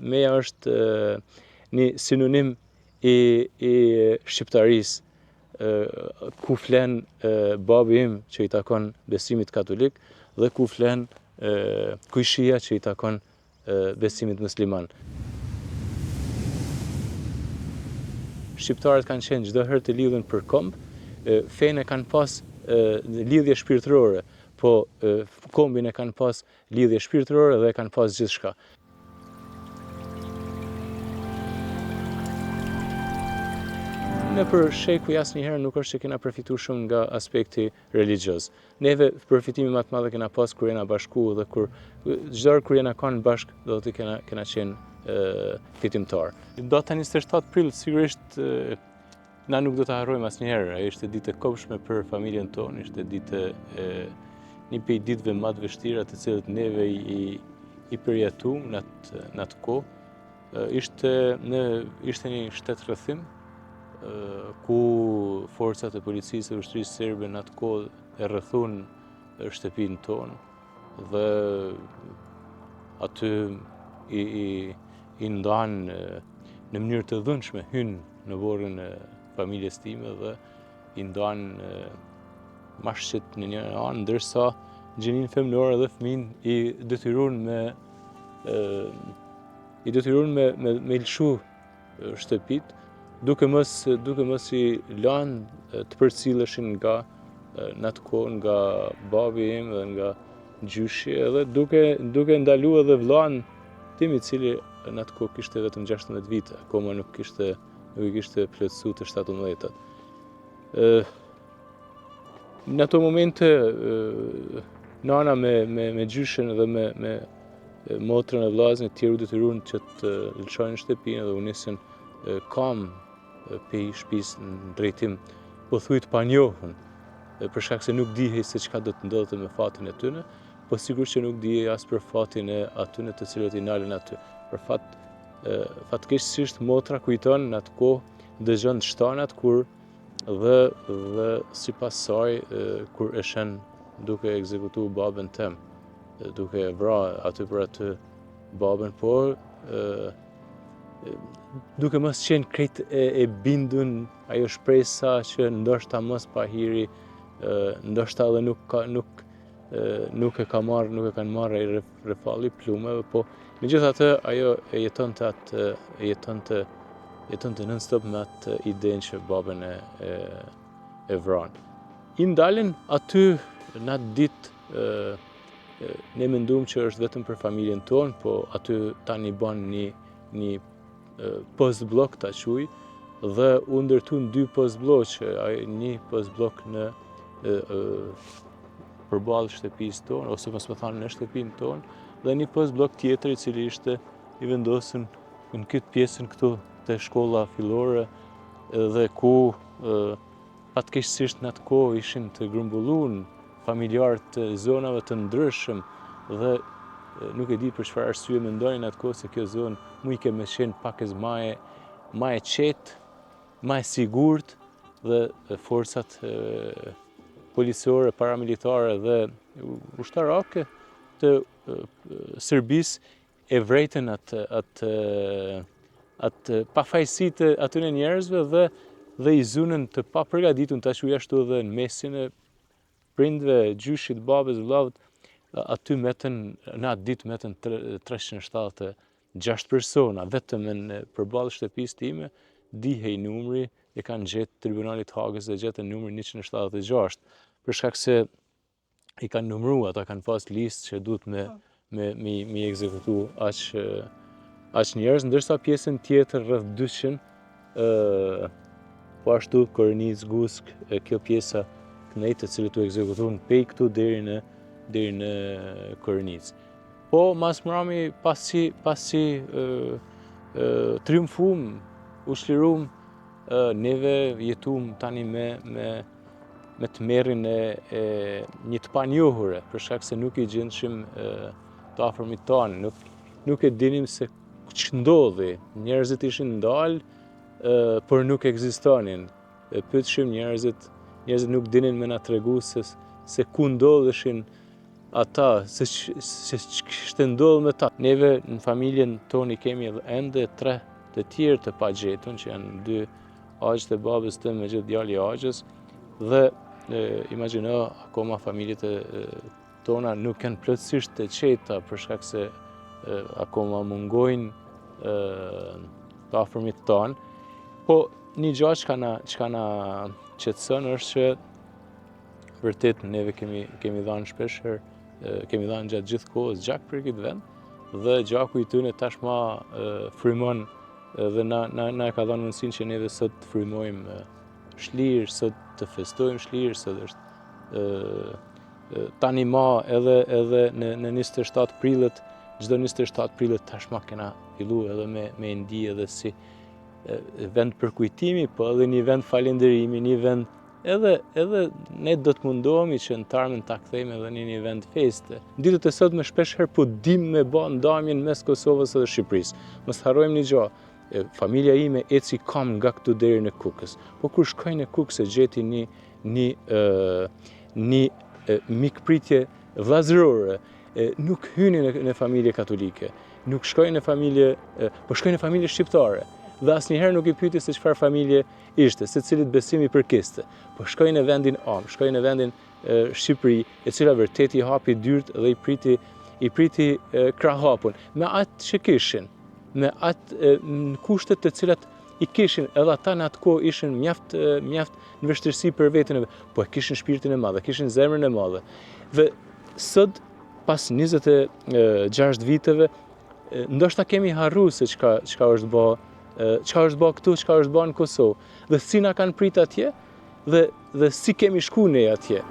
meja është një sinonim i shqiptarisë, ku flen babi im që i takon besimit katolik dhe ku flen kujshia që i takon besimit musliman. Shqiptarët kanë qenë çdo herë të lidhur për komb, fenë kanë pas lidhje shpirtërore, po kombin e kanë pas lidhje shpirtërore dhe kanë pas gjithçka. Në për shekuj asnjëherë nuk është që kena përfituar shumë nga aspekti religjioz. Neve përfitimi më të madh kena pas kur jena bashku dhe kur çdo herë kur jena kanë bashk, do të kena qenë fitimtar. Data 27 prill sigurisht na nuk do ta harrojmë asnjëherë. Ai ishte ditë e kopshme për familjen tonë, ishte një prej ditëve më të vështira të cilët neve i përjetuam në atë kohë. Ishte një shtet rrethim ku forcat e policisë e ushtrisë serbe në atë kohë e rrethun shtëpinë tonë dhe aty i ndanë në mënyrë të dhunshme, hynë në borën e familjes time dhe i ndanë mashqet në një anë, ndërsa gjinin femnore dhe fëmin i detyruan me lëshu shtëpitë, duke mos i lanë të përcilleshin nga në atë kohë nga babi im dhe nga gjyshi, edhe duke ndalu edhe vllain tim i cili në atë kohë kishte vetëm 16 vite, akoma nuk i kishte plotësuar të 17-at. Në ato momente nana me gjyshin dhe me motrën e vllazën e tjerë u detyruan që të lëshonin shtëpinë dhe u nisën kam pe shtëpisë në drejtim pothuajse të panjohur, për shkak se nuk dihej se çka do të ndodhte me fatin e tyre, po sigurisht që nuk dihej as për fatin e atyre të cilët i nalën aty. Për fatkeqësisht motra kujton në atë kohë dëgjon shtanat dhe sipas saj kur e shën duke ekzekutuar babën tim, duke vrarë aty për aty babën, por duke mos qenë krejt e bindun ajo shpresa që ndoshta mos pahiri, ndoshta edhe nuk e kanë marrë ai refalli plumeve, po megjithatë ajo e jetonte non-stop me atë idenë që babën e vranë. I ndalën aty në atë ditë, ne menduam që është vetëm për familjen tonë, po aty tani bën një post-blok ta quaj, dhe u ndërtuan 2 post-blloqe, një post-blok përballë shtëpisë tonë, ose mos më thanë në shtëpinë tonë, dhe një post-blok tjetër i cili ishte i vendosur në këtë pjesën këtu të shkolla fillore, dhe ku fatkeqësisht në atë kohë ishin të grumbulluar familjarë të zonave të ndryshëm dhe nuk e di për çfarë arsye mendonin atë kohë se kjo zonë mund të qenë pak më e qetë, më e sigurt dhe forcat policore, paramilitare dhe ushtarake të Serbisë e vretën atë pafajësitë atyre njerëzve dhe i zunën të papërgatitur, ta quaj ashtu, dhe në mesin e prindve, gjyshit, babës, vllavët, aty në atë ditë metën 376 persona, vetëm në përballë shtëpisë time, dihej numri, e kanë gjetë Tribunali i Hagës dhe gjetën numrin 176, për shkak se i kanë numëruar, ata kanë pas listë që duhet me ekzekutu aq njerëz, ndërsa pjesën tjetër rreth 200 po ashtu Korenic, Gusk, kjo pjesa Knejt, të cilët u ekzekutuan pej këtu deri në Korenic. Po mas mbrëmje pasi triumfuam, u çliruam, neve jetuam tani me tmerrin e një të panjohure, për shkak se nuk i gjendshim të afërmit tanë, nuk e dinim se ç'ndodhi. Njerëzit ishin ndalë, por nuk ekzistonin. Pyetshim njerëzit nuk dinin me na tregu se ku ndodheshin ata, se kishte ndodhur me ta. Neve në familjen tonë kemi ende 3 të tjerë të pagjetun, që janë 2 agjet e babës tëmë me gjithë djali i agjes, dhe imagjino akoma familjet tona nuk janë plotësisht të qeta për shkak se akoma mungojnë të afërmit tanë. Po një gjë që na qetëson është që vërtet neve kemi dhënë shpesh herë, kemi dhënë gjatë gjithë kohës gjak për këtë vend, dhe gjaku i tyre tashma frymon dhe na ka dhënë mundësinë që neve sot të frymojmë shlirë, sot të festojmë shlirë, sot është tani ma edhe në 27 prillet, çdo 27 prillet tashma kena fillu edhe me ndi edhe si vend për kujtimi, po edhe një vend falënderimi, një vend edhe ne do të mundohemi që në tarmen ta kthejmë edhe një vend feste. Ditët e sotme shpesh herë po dim me bë ndamjen mes Kosovës dhe Shqipërisë. Mos harrojmë një gjë. Familja ime eci kam nga këtu deri në Kukës. Po kur shkoj në Kukës e gjeti një mikpritje vllazërore, nuk hyni në familje katolike, nuk shkoj në familje, po shkoj në familje shqiptare. Dhe asnjëherë nuk i pyeti se çfarë familje ishte, se cilit besimi përkiste. Po shkoj në vendin Am, shkoj në vendin Shqipëri, e cila vërtet i hapi dyrt dhe i priti krahapun me atë që kishin, me atë në kushtet të cilat i kishin, edhe ata në atë kohë ishin mjaft në vështirësi për veten e vet, po e kishin shpirtin e madh, kishin zemrën e madhe. Dhe sot pas 26 viteve ndoshta kemi harruar se çka është bë, çka është bë këtu, çka është bë në Kosovë, dhe si na kanë prit atje, dhe si kemi shku ne atje.